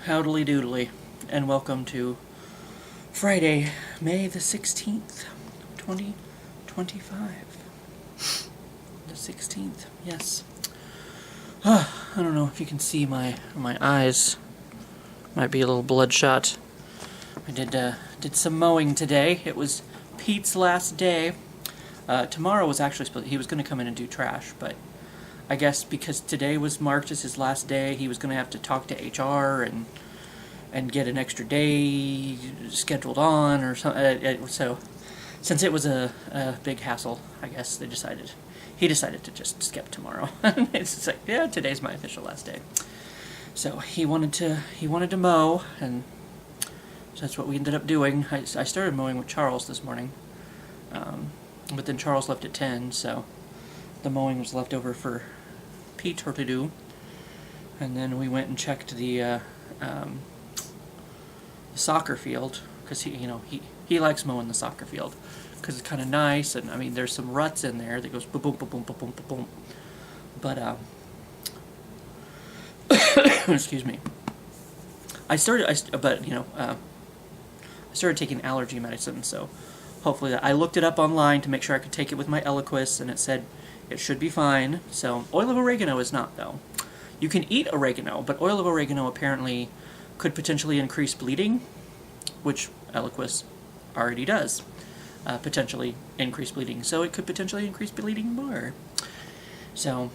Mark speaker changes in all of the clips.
Speaker 1: Howdly doodly, and welcome to Friday, May the 16th, 2025. The 16th, yes. I don't know if you can see my eyes. Might be a little bloodshot. I did some mowing today. It was Pete's last day. Tomorrow was actually he was going to come in and do trash, but I guess because today was marked as his last day, he was going to have to talk to HR and get an extra day scheduled on or something. So since it was a big hassle, I guess he decided to just skip tomorrow. It's just like, yeah, today's my official last day. So he wanted to mow, and so that's what we ended up doing. I started mowing with Charles this morning, but then Charles left at 10, so the mowing was left over for Pete to do. And then we went and checked the soccer field, because he likes mowing the soccer field because it's kind of nice, and I mean there's some ruts in there that goes boom boom boom boom boom boom boom. But excuse me. I started taking allergy medicine, so hopefully I looked it up online to make sure I could take it with my Eliquis, and it said it should be fine. So oil of oregano is not, though. You can eat oregano, but oil of oregano apparently could potentially increase bleeding, which Eliquis already does. Potentially increase bleeding, so it could potentially increase bleeding more. So,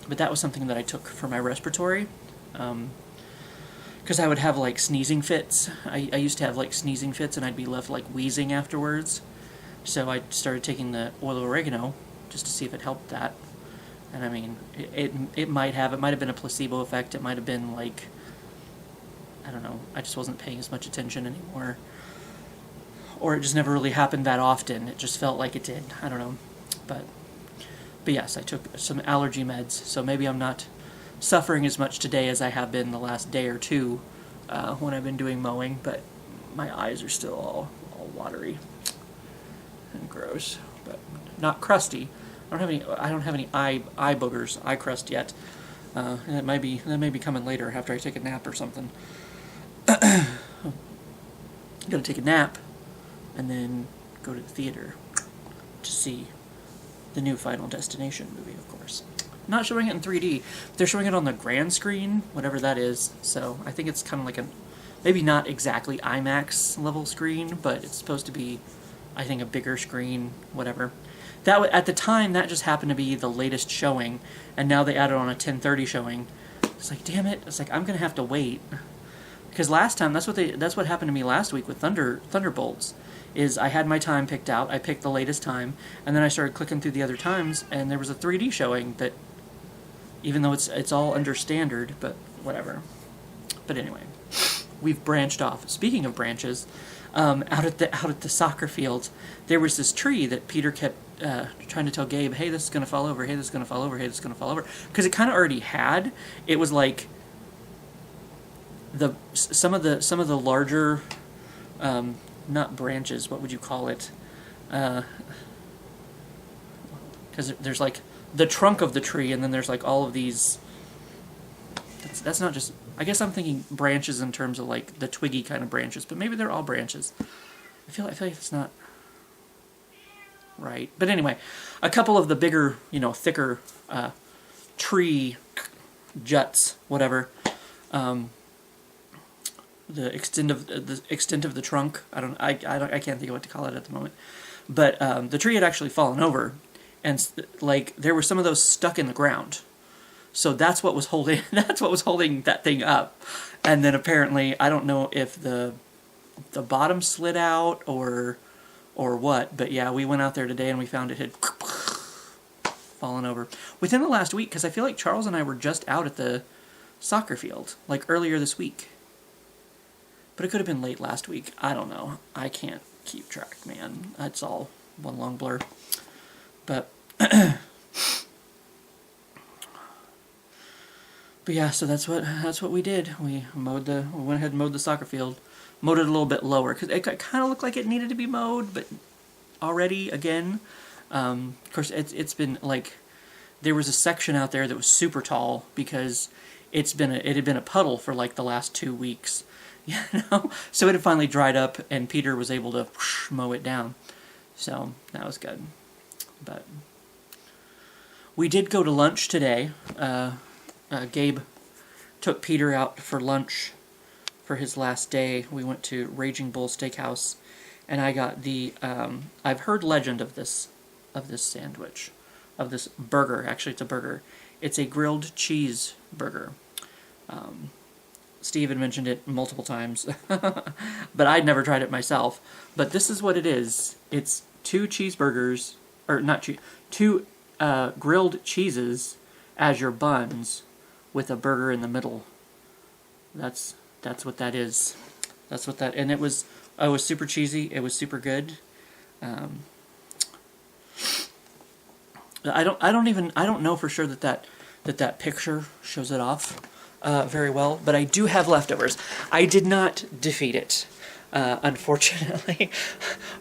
Speaker 1: but that was something that I took for my respiratory, because I would have like sneezing fits. I used to have like sneezing fits, and I'd be left like wheezing afterwards. So I started taking the oil of oregano just to see if it helped that. And I mean, it might have been a placebo effect. It might have been like, I don't know, I just wasn't paying as much attention anymore. Or it just never really happened that often. It just felt like it did. I don't know. But yes, I took some allergy meds, so maybe I'm not suffering as much today as I have been the last day or two when I've been doing mowing, but my eyes are still all watery and gross, but not crusty. I don't have any eye boogers, eye crust yet. And that may be coming later after I take a nap or something. I'm gonna take a nap and then go to the theater to see the new Final Destination movie, of course. Not showing it in 3D. They're showing it on the grand screen, whatever that is. So I think it's kind of like maybe not exactly IMAX level screen, but it's supposed to be, I think, a bigger screen, whatever. At the time, that just happened to be the latest showing, and now they added on a 10:30 showing. It's like, damn it! It's like I'm gonna have to wait, because last time that's what happened to me last week with Thunderbolts. Is I had my time picked out, I picked the latest time, and then I started clicking through the other times, and there was a 3D showing that, even though it's all under standard, but whatever. But anyway, we've branched off. Speaking of branches, out at the soccer field, there was this tree that Peter kept trying to tell Gabe, hey, this is gonna fall over, hey, this is gonna fall over, hey, this is gonna fall over, because it kind of already had. It was like some of the larger. Not branches, what would you call it? Because there's like the trunk of the tree, and then there's like all of these. That's not just. I guess I'm thinking branches in terms of like the twiggy kind of branches, but maybe they're all branches. I feel like it's not right. But anyway, a couple of the bigger, thicker tree juts, whatever. The extent of the trunk. I can't think of what to call it at the moment. But the tree had actually fallen over, and like there were some of those stuck in the ground. So that's what was holding that thing up. And then apparently, I don't know if the bottom slid out or what. But yeah, we went out there today and we found it had fallen over within the last week. Because I feel like Charles and I were just out at the soccer field like earlier this week. But it could have been late last week. I don't know. I can't keep track, man. It's all one long blur. But yeah, so that's what we did. We went ahead and mowed the soccer field. Mowed it a little bit lower because it kind of looked like it needed to be mowed, but already again. Of course, it's been like there was a section out there that was super tall because it had been a puddle for like the last 2 weeks, So it had finally dried up, and Peter was able to mow it down. So that was good. But we did go to lunch today. Gabe took Peter out for lunch for his last day. We went to Raging Bull Steakhouse, and I got the I've heard legend of this sandwich, of this burger. Actually, it's a burger. It's a grilled cheese burger. Steve had mentioned it multiple times, but I'd never tried it myself. But this is what it is. It's 2 cheeseburgers, or not cheese, 2 grilled cheeses as your buns, with a burger in the middle. That's what that is. That's what that, and it was super cheesy. It was super good. I don't know for sure that picture shows it off very well, but I do have leftovers. I did not defeat it, unfortunately,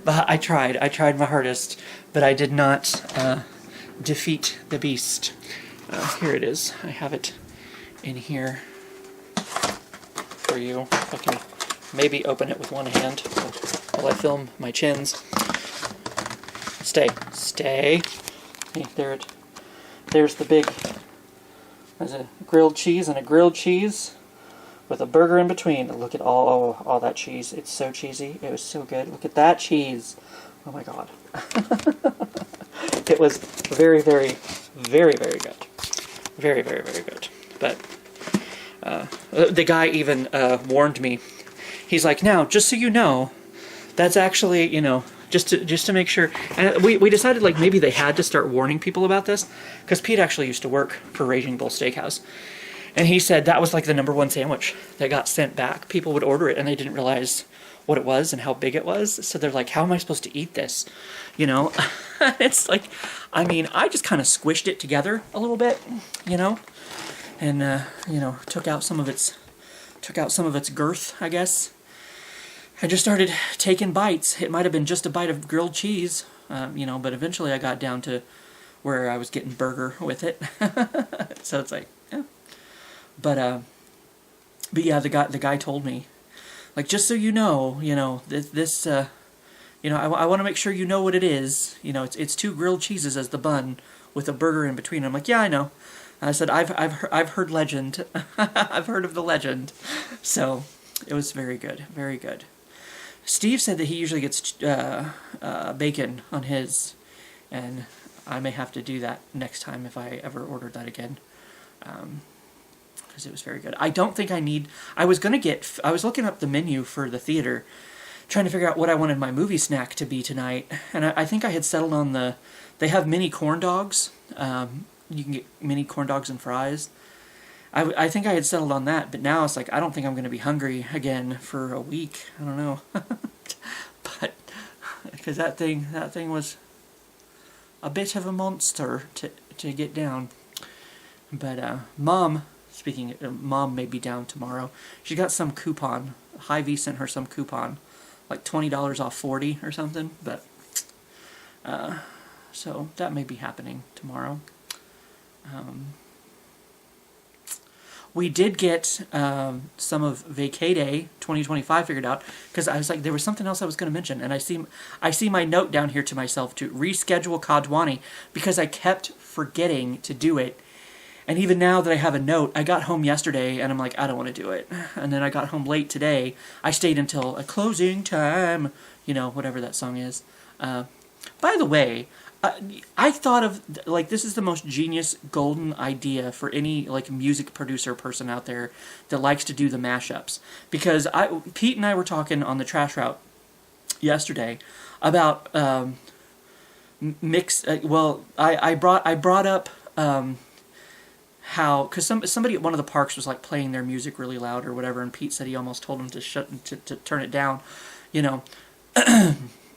Speaker 1: but I tried my hardest, but I did not defeat the beast. Here it is. I have it in here for you. If I can maybe open it with one hand while I film my chins. Stay. Hey, there's the big. There's a grilled cheese and a grilled cheese with a burger in between. Look at all that cheese. It's so cheesy. It was so good. Look at that cheese. Oh my god. It was very, very, very, very good. Very, very, very good. But the guy even warned me. He's like, now, just so you know, that's actually, just to make sure. And we decided like maybe they had to start warning people about this, because Pete actually used to work for Raging Bull Steakhouse, and he said that was like the #1 sandwich that got sent back. People would order it and they didn't realize what it was and how big it was, so they're like, how am I supposed to eat this? It's like, I just kind of squished it together a little bit, and took out some of its girth, I guess. I just started taking bites. It might have been just a bite of grilled cheese, but eventually I got down to where I was getting burger with it. So it's like, yeah. But yeah, the guy told me, like, just so you know, this I want to make sure you know what it is. It's 2 grilled cheeses as the bun with a burger in between. I'm like, yeah, I know. And I said, I've heard legend. I've heard of the legend. So it was very good, very good. Steve said that he usually gets bacon on his, and I may have to do that next time if I ever order that again, because it was very good. I don't think I need. I was looking up the menu for the theater, trying to figure out what I wanted my movie snack to be tonight, and I think I had settled on they have mini corn dogs. You can get mini corn dogs and fries. I think I had settled on that, but now it's like, I don't think I'm going to be hungry again for a week. I don't know. But, because that thing was a bit of a monster to get down. But, Mom may be down tomorrow. She got some coupon. Hy-Vee sent her some coupon, like $20 off 40 or something, but, so that may be happening tomorrow. We did get some of Vacay Day 2025 figured out, because I was like, there was something else I was going to mention, and I see my note down here to myself to reschedule Kadwani, because I kept forgetting to do it. And even now that I have a note, I got home yesterday and I'm like, I don't want to do it. And then I got home late today. I stayed until a closing time, whatever that song is. By the way, I thought of, like, this is the most genius golden idea for any, like, music producer person out there that likes to do the mashups. Because Pete and I were talking on the Trash Route yesterday about I brought up how, because somebody at one of the parks was, like, playing their music really loud or whatever, and Pete said he almost told him to turn it down,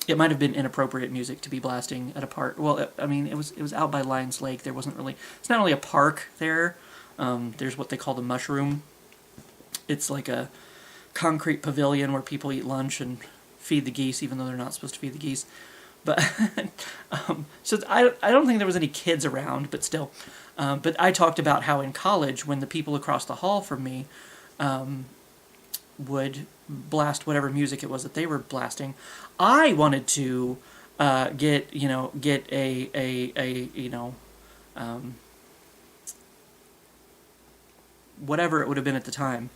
Speaker 1: It might have been inappropriate music to be blasting at a park. Well, it was out by Lions Lake. There wasn't really. It's not really a park there. There's what they call the Mushroom. It's like a concrete pavilion where people eat lunch and feed the geese, even though they're not supposed to feed the geese. But so I don't think there was any kids around, but still. But I talked about how in college, when the people across the hall from me would blast whatever music it was that they were blasting, I wanted to get whatever it would have been at the time.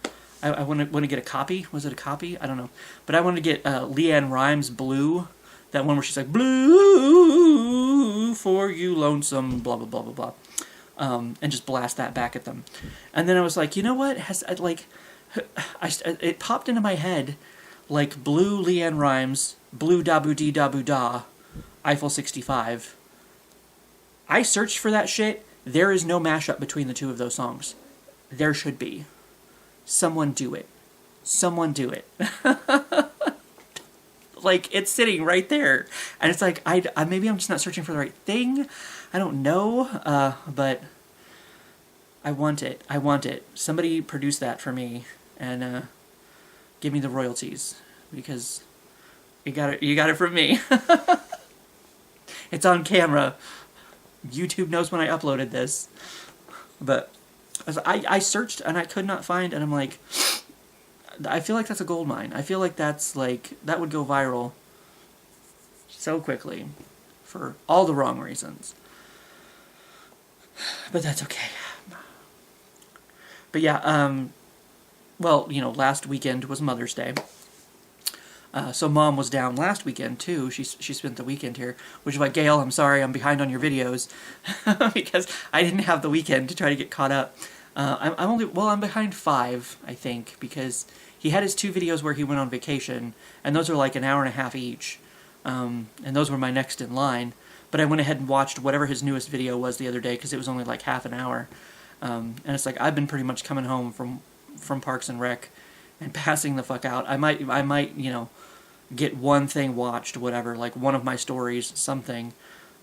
Speaker 1: I want to get a copy. Was it a copy? I don't know. But I wanted to get Leanne Rimes' Blue, that one where she's like, blue for you lonesome, blah, blah, blah, blah, blah. And just blast that back at them. And then I was like, you know what? It popped into my head, like Blue Leanne Rimes, Blue Dabu Dee Dabu Da, Eiffel 65. I searched for that shit. There is no mashup between the two of those songs. There should be. Someone do it. Someone do it. Like, it's sitting right there. And it's like, I maybe I'm just not searching for the right thing. I don't know. But I want it. I want it. Somebody produce that for me. And give me the royalties. Because you got it from me. It's on camera. YouTube knows when I uploaded this. But I searched and I could not find, and I'm like, I feel like that's a gold mine. I feel like that's like, that would go viral so quickly for all the wrong reasons. But that's okay. But yeah, well, last weekend was Mother's Day. So Mom was down last weekend too. She spent the weekend here, which is why, Gail, I'm sorry I'm behind on your videos because I didn't have the weekend to try to get caught up. I'm behind 5, I think, because he had his 2 videos where he went on vacation, and those are like an hour and a half each, and those were my next in line. But I went ahead and watched whatever his newest video was the other day because it was only like half an hour, and it's like I've been pretty much coming home from Parks and Rec and passing the fuck out. I might get one thing watched, whatever, like one of my stories, something.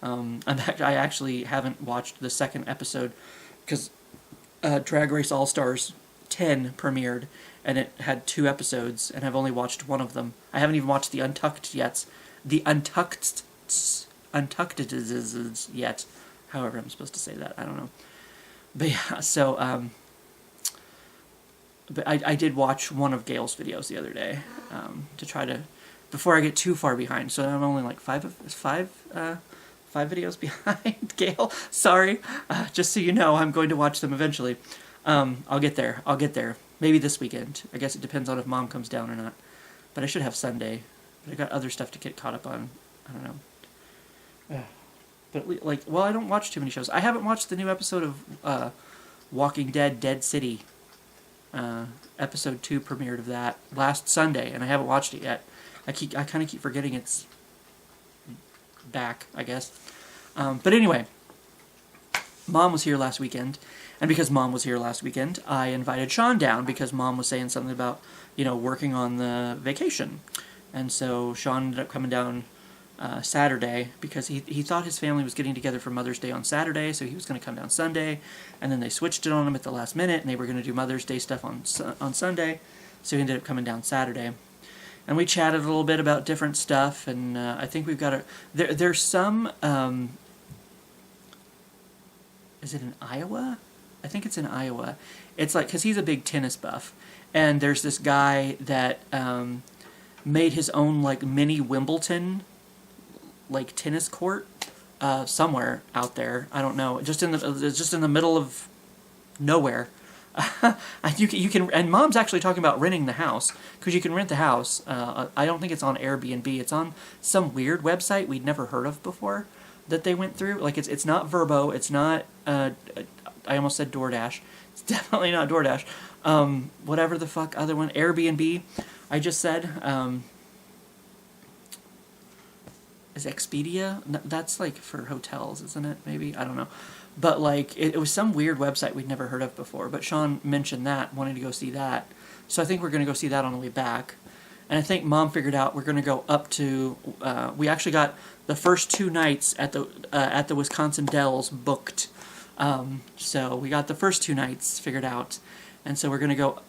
Speaker 1: I actually haven't watched the second episode because Drag Race All-Stars 10 premiered, and it had 2 episodes, and I've only watched one of them. I haven't even watched the Untucked yet. The Untucked yet. However I'm supposed to say that, I don't know. But yeah, so, but I did watch one of Gail's videos the other day, to try to, before I get too far behind. So I'm only like 5 videos behind Gail. Sorry. Just so you know, I'm going to watch them eventually. I'll get there. Maybe this weekend. I guess it depends on if Mom comes down or not. But I should have Sunday. But I got other stuff to get caught up on. I don't know. But like, well, I don't watch too many shows. I haven't watched the new episode of Walking Dead: Dead City. Episode 2 premiered of that last Sunday, and I haven't watched it yet. I kind of keep forgetting it's back, I guess. But anyway, Mom was here last weekend, and because Mom was here last weekend, I invited Sean down because Mom was saying something about, working on the vacation. And so Sean ended up coming down Saturday because he thought his family was getting together for Mother's Day on Saturday, so he was going to come down Sunday, and then they switched it on him at the last minute, and they were going to do Mother's Day stuff on Sunday, so he ended up coming down Saturday. And we chatted a little bit about different stuff, and I think we've got there's some, is it in Iowa? I think it's in Iowa. It's like, because he's a big tennis buff, and there's this guy that made his own, like, mini Wimbledon, like, tennis court somewhere out there. I don't know. Just in the middle of nowhere. You can, and Mom's actually talking about renting the house, because you can rent the house. I don't think it's on Airbnb. It's on some weird website we'd never heard of before that they went through. Like, it's not Verbo. It's not, I almost said DoorDash. It's definitely not DoorDash. Whatever the fuck other one, Airbnb, I just said. Is Expedia? No, that's like for hotels, isn't it? Maybe? I don't know. But like, it was some weird website we'd never heard of before. But Sean mentioned that, wanting to go see that. So I think we're going to go see that on the way back. And I think Mom figured out we're going to go up to, we actually got the first 2 nights at the Wisconsin Dells booked. So we got the first 2 nights figured out. And so we're going to go,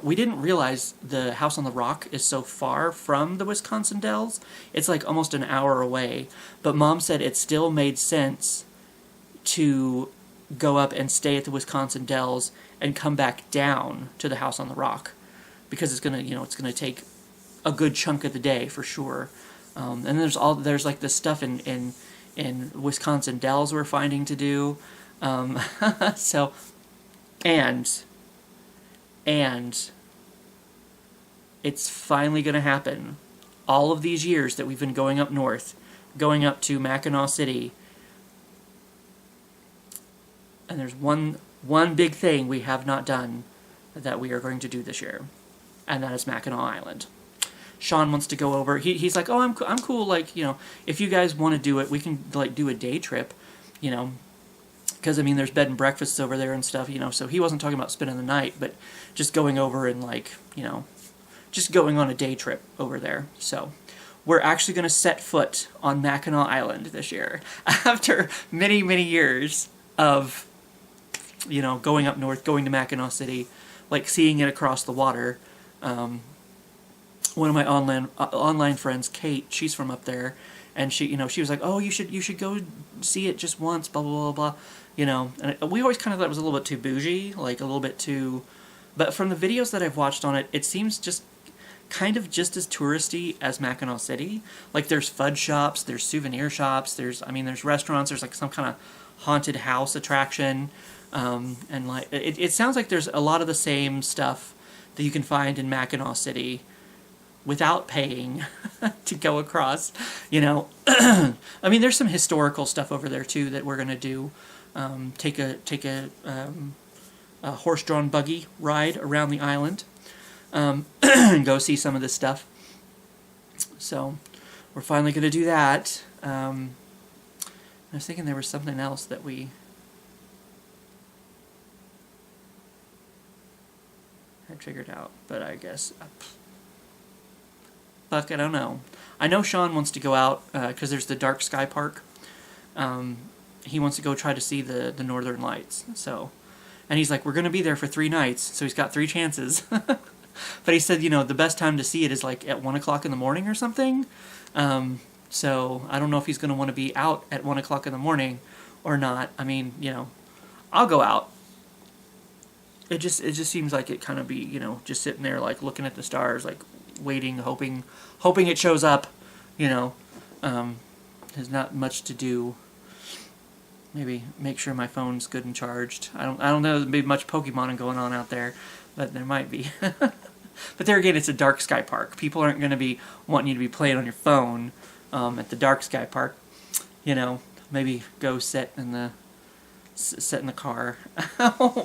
Speaker 1: we didn't realize the House on the Rock is so far from the Wisconsin Dells. It's like almost an hour away. But Mom said it still made sense to go up and stay at the Wisconsin Dells and come back down to the house on the rock, because it's gonna take a good chunk of the day for sure. And there's like this stuff in Wisconsin Dells we're finding to do. So and it's finally going to happen. All of these years that we've been going up north, going up to Mackinac City, and there's one big thing we have not done that we are going to do this year, and that is Mackinac Island. Sean wants to go over. He's like, oh, I'm cool. Like, if you guys want to do it, we can like do a day trip, because I mean, there's bed and breakfasts over there and stuff, So he wasn't talking about spending the night, but just going over and like, just going on a day trip over there. So we're actually going to set foot on Mackinac Island this year after many, many years of, going up north, going to Mackinac City, like seeing it across the water. One of my online friends, Kate, she's from up there, and she was like, oh, you should go see it just once, blah blah blah blah, And we always kind of thought it was a little bit too bougie, like a little bit too. But from the videos that I've watched on it, it seems just kind of just as touristy as Mackinac City. Like there's fudge shops, there's souvenir shops, there's restaurants, there's like some kind of haunted house attraction, and like it sounds like there's a lot of the same stuff that you can find in Mackinac City without paying to go across, I mean, there's some historical stuff over there too that we're gonna do. Take a horse-drawn buggy ride around the island, and go see some of this stuff. So we're finally gonna do that. I was thinking there was something else that we had figured out, but I guess. Fuck, I don't know. I know Sean wants to go out because there's the Dark Sky Park. He wants to go try to see the Northern Lights. So, and he's like, we're going to be there for 3 nights, so he's got 3 chances. But he said, the best time to see it is like at 1 o'clock in the morning or something. So I don't know if he's going to want to be out at 1 o'clock in the morning or not. I mean, I'll go out. It just seems like it kind of be, just sitting there like looking at the stars, like waiting, hoping it shows up, There's not much to do. Maybe make sure my phone's good and charged. I don't know, there's maybe much Pokemon going on out there, but there might be. But there again, it's a Dark Sky Park. People aren't going to be wanting you to be playing on your phone at the Dark Sky Park. Maybe go sit in the car,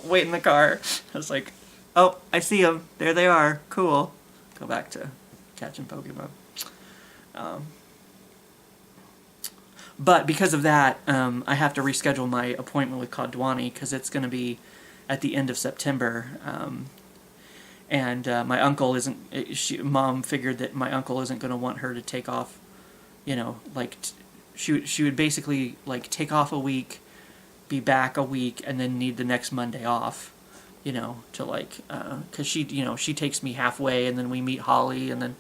Speaker 1: wait in the car. I was like, oh, I see them. There they are. Cool. Go back to catching Pokemon. But because of that, I have to reschedule my appointment with Kodwani because it's going to be at the end of September. And my uncle isn't. Mom figured that my uncle isn't going to want her to take off. She would basically like take off a week, be back a week, and then need the next Monday off. To like, because she takes me halfway, and then we meet Holly, and then,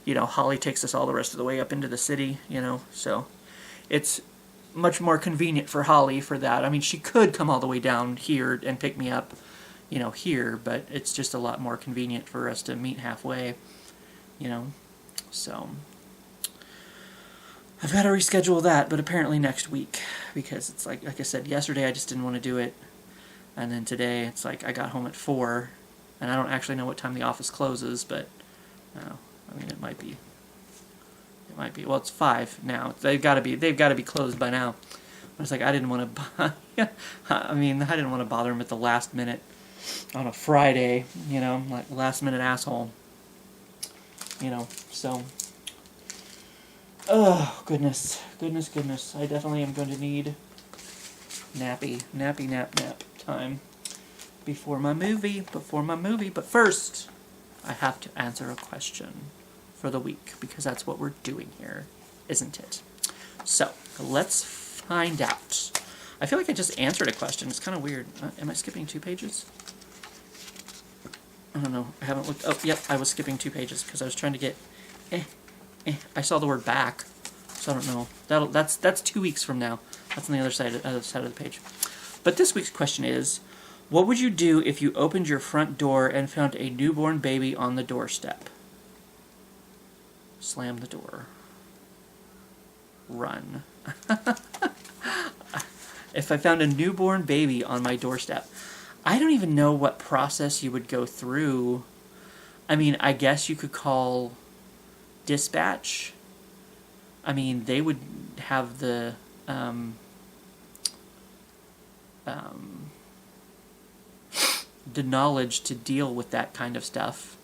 Speaker 1: Holly takes us all the rest of the way up into the city, so it's much more convenient for Holly for that. I mean, she could come all the way down here and pick me up, here, but it's just a lot more convenient for us to meet halfway, so I've got to reschedule that, but apparently next week, because it's like I said, yesterday I just didn't want to do it. And then today, it's like I got home at 4, and I don't actually know what time the office closes, but I mean, it might be. Well, it's 5 now. They've got to be closed by now. But it's like I didn't want to. I didn't want to bother them at the last minute on a Friday. Like last minute asshole. So. Oh goodness. I definitely am going to need nappy nap time before my movie. But first, I have to answer a question for the week, because that's what we're doing here, isn't it? So, let's find out. I feel like I just answered a question. It's kind of weird. Am I skipping 2 pages? I don't know. I haven't looked. Oh, yep, I was skipping 2 pages because I was trying to get... I saw the word back, so I don't know. That's 2 weeks from now. That's on the other side of the page. But this week's question is, what would you do if you opened your front door and found a newborn baby on the doorstep? Slam the door. Run. If I found a newborn baby on my doorstep, I don't even know what process you would go through. I mean, I guess you could call dispatch. I mean, they would have the knowledge to deal with that kind of stuff,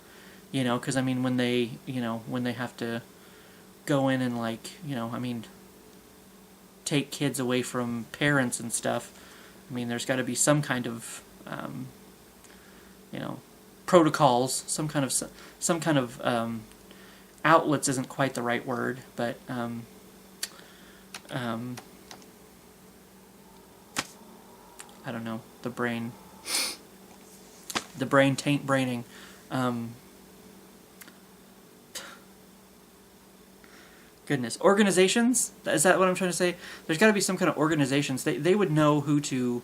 Speaker 1: you know, because I mean, when they have to go in and, like, you know, I mean, take kids away from parents and stuff, I mean, there's got to be some kind of you know, protocols, some kind of outlets isn't quite the right word, but I don't know, the brain taint braining. Goodness. Organizations? Is that what I'm trying to say? There's got to be some kind of organizations. They would know who to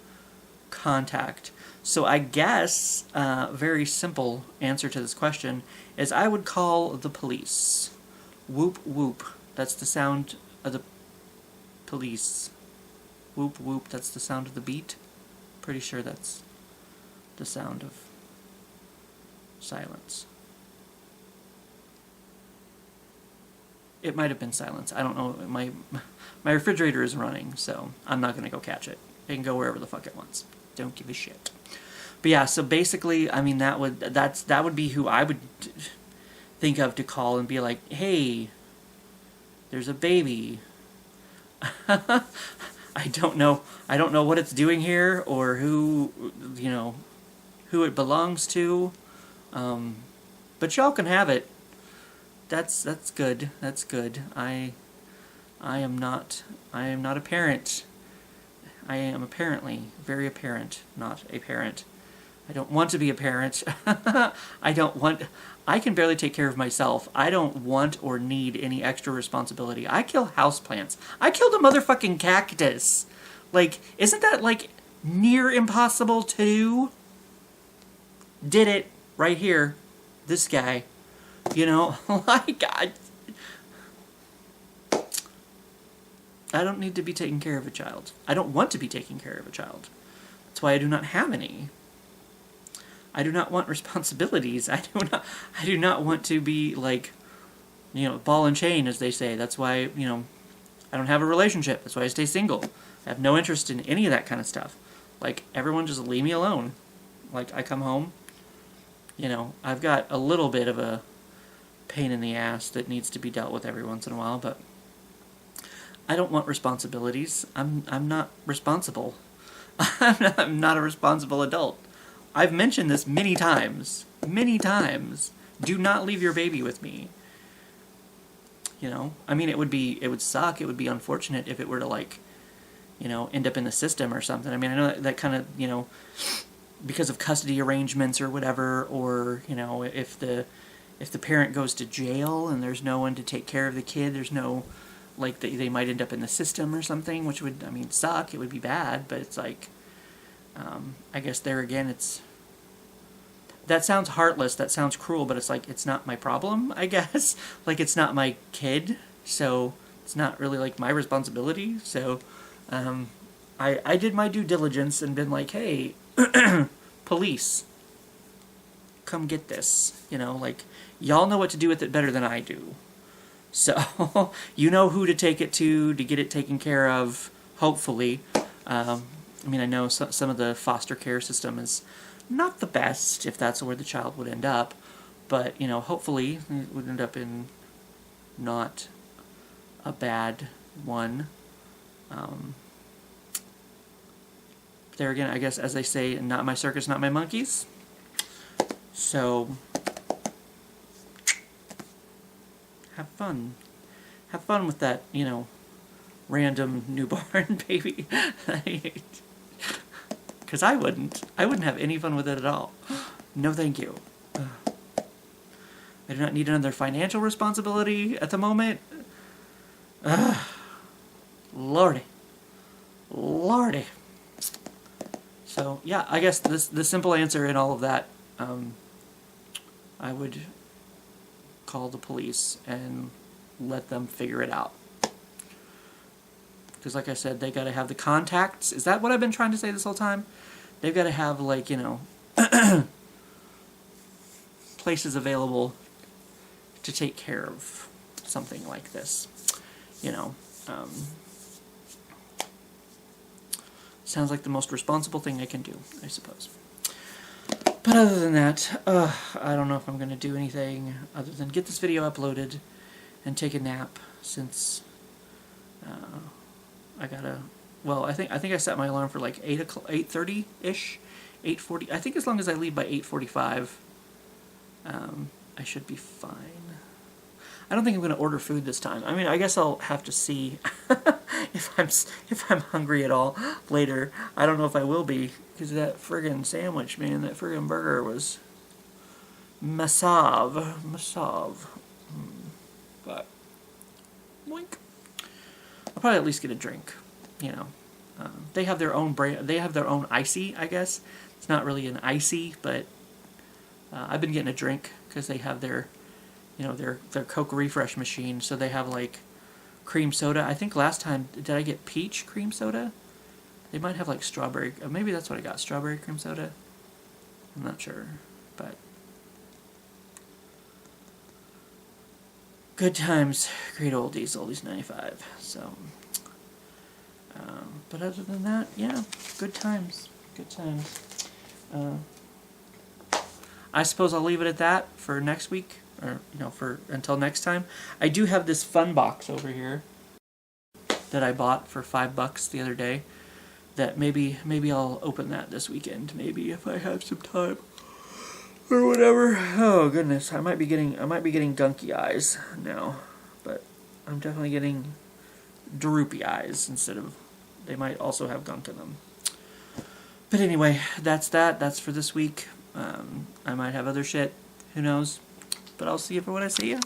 Speaker 1: contact. So I guess very simple answer to this question is I would call the police. Whoop whoop. That's the sound of the police. Whoop whoop. That's the sound of the beat. Pretty sure that's the sound of silence. It might have been silence. I don't know. My refrigerator is running, so I'm not going to go catch it. It can go wherever the fuck it wants. Don't give a shit. But yeah, so basically, I mean, that would be who I would think of to call and be like, hey, there's a baby. I don't know what it's doing here or who, you know, who it belongs to. But y'all can have it. That's good. That's good. I am not a parent. I am apparently very apparent not a parent. I don't want to be a parent. I can barely take care of myself. I don't want or need any extra responsibility. I kill houseplants. I killed a motherfucking cactus. Like, isn't that, like, near impossible to do? Did it right here. This guy. You know, like, I don't need to be taking care of a child. I don't want to be taking care of a child. That's why I do not have any. I do not want responsibilities. I do not want to be, like, you know, ball and chain, as they say. That's why, you know, I don't have a relationship. That's why I stay single. I have no interest in any of that kind of stuff. Like, everyone just leave me alone. Like, I come home, you know, I've got a little bit of a pain in the ass that needs to be dealt with every once in a while, but I don't want responsibilities. I'm not responsible. I'm not a responsible adult. I've mentioned this many times. Many times. Do not leave your baby with me. You know? I mean, it would suck. It would be unfortunate if it were to, like, you know, end up in the system or something. I mean, I know that kind of, you know, because of custody arrangements or whatever, or, you know, if the parent goes to jail and there's no one to take care of the kid, there's no, like, they might end up in the system or something, which would, I mean, suck. It would be bad, but it's like, I guess there again, that sounds heartless, that sounds cruel, but it's like, it's not my problem, I guess. Like, it's not my kid, so it's not really, like, my responsibility. So, I did my due diligence and been like, hey, police, come get this, you know, like, y'all know what to do with it better than I do. So, you know who to take it to get it taken care of, hopefully. I mean, I know some of the foster care system is not the best, if that's where the child would end up, but, you know, hopefully it would end up in not a bad one. There again, I guess, as they say, not my circus, not my monkeys. So, have fun. Have fun with that, you know, random newborn baby. Because I wouldn't. I wouldn't have any fun with it at all. No thank you. I do not need another financial responsibility at the moment. Lordy. Lordy. So yeah, I guess the simple answer in all of that, I would call the police and let them figure it out. Because like I said, they got to have the contacts. Is that what I've been trying to say this whole time? They've got to have, like, you know, places available to take care of something like this. You know, sounds like the most responsible thing I can do, I suppose. But other than that, I don't know if I'm going to do anything other than get this video uploaded and take a nap, since I gotta. Well, I think I set my alarm for like 8:30-ish, 8:40. I think as long as I leave by 8:45, I should be fine. I don't think I'm going to order food this time. I mean, I guess I'll have to see if I'm hungry at all later. I don't know if I will be, because that friggin' sandwich, man, that friggin' burger was Martheev. But boink. I'll probably at least get a drink. You know, they have their own brand. They have their own icy, I guess. It's not really an icy, but I've been getting a drink because they have their, you know, their Coke refresh machine. So they have like cream soda. I think last time, did I get peach cream soda? They might have like strawberry. Maybe that's what I got. Strawberry cream soda. I'm not sure, but good times, great oldies, oldies 95. So. But other than that, yeah, good times. Good times. I suppose I'll leave it at that for next week, or you know, for until next time. I do have this fun box over here that I bought for $5 the other day. That maybe I'll open that this weekend. Maybe if I have some time or whatever. Oh goodness, I might be getting gunky eyes now, but I'm definitely getting droopy eyes instead of. They might also have gunk in them. But anyway, that's that. That's for this week. I might have other shit. Who knows? But I'll see you for when I see you.